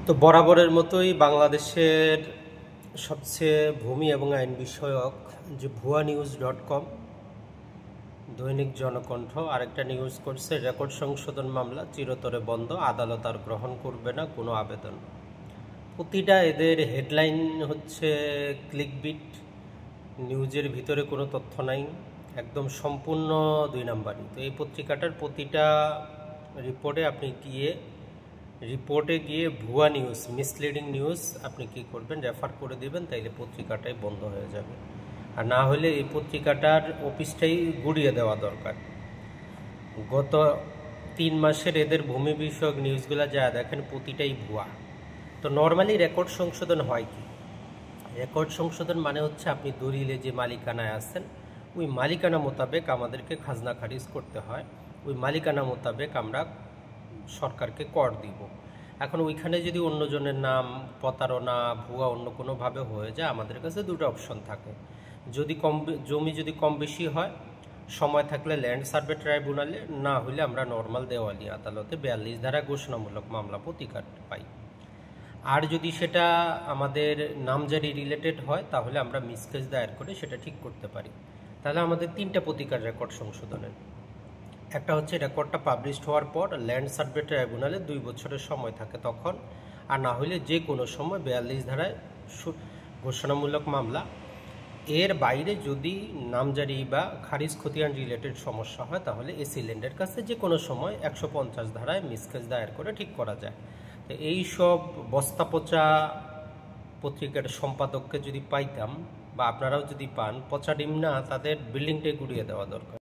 তো বরাবরের মতোই বাংলাদেশের সবচেয়ে ভূমি এবং আইন বিষয়ক যে ভুয়ানিউজ.com, দৈনিক জনকণ্ঠ আরেকটা নিউজ করছে, রেকর্ড সংশোধন মামলা চিরতরে বন্ধ, আদালত আর গ্রহণ করবে না কোনো আবেদন। প্রতিটা এদের হেডলাইন হচ্ছে ক্লিকবিট, নিউজের ভিতরে কোনো তথ্য নাই, একদম সম্পূর্ণ 2 নাম্বারই। তো এই পত্রিকাটার প্রতিটা রিপোর্টে গিয়ে ভুয়া নিউজ, মিসলিডিং নিউজ আপনি কি করবেন, রেফার করে দিবেন, তাইলে পত্রিকাটাই বন্ধ হয়ে যাবে। আর না হলে এই পত্রিকাটার অফিসটাই গুড়িয়ে দেওয়া দরকার। গত 3 মাসের এদের ভূমি বিষয়ক নিউজগুলো যা দেখেন প্রতিটাই ভুয়া। তো নর্মালি রেকর্ড সংশোধন হয় কি? রেকর্ড সংশোধন মানে হচ্ছে আপনি দলিলে যে মালিকানায় আছেন ওই মালিকানা মোতাবেক আমাদেরকে খাজনা খারিজ করতে হয়, ওই মালিকানা মোতাবেক আমরা সরকারকে কর দিব। এখন ওইখানে যদি অন্যজনের নাম, প্রতারণা, ভুয়া অন্য কোনোভাবে হয়ে যায়, আমাদের কাছে 2টা অপশন থাকে। জমি যদি কম বেশি হয়, সময় থাকলে ল্যান্ড সার্ভে ট্রাইব্যুনালে, না হলে আমরা নর্মাল দেওয়ানি আদালতে 42 ধারা ঘোষণামূলক মামলা প্রতিকার পাই। আর যদি সেটা আমাদের নামজারি রিলেটেড হয় তাহলে আমরা মিসকেস দায়ের করে সেটা ঠিক করতে পারি। তাহলে আমাদের 3টা প্রতিকার রেকর্ড সংশোধনের। একটা হচ্ছে রেকর্ডটা পাবলিশড হওয়ার পর ল্যান্ড সার্ভে ট্রাইব্যুনালে 2 বছরের সময় থাকে তখন, আর না হলে যে কোনো সময় 42 ধারায় ঘোষণামূলক মামলা। এর বাইরে যদি নামজারি বা খারিজ খতিয়ান রিলেটেড সমস্যা হয় তাহলে এসিল্যান্ডের কাছে যে কোনো সময় 150 ধারায় মিসকেস দায়ের করে ঠিক করা যায়। তো এইসব বস্তা পচা পত্রিকার সম্পাদককে যদি পাইতাম বা আপনারাও যদি পান, পচা ডিম না, তাদের বিল্ডিংটাই গুড়িয়ে দেওয়া দরকার।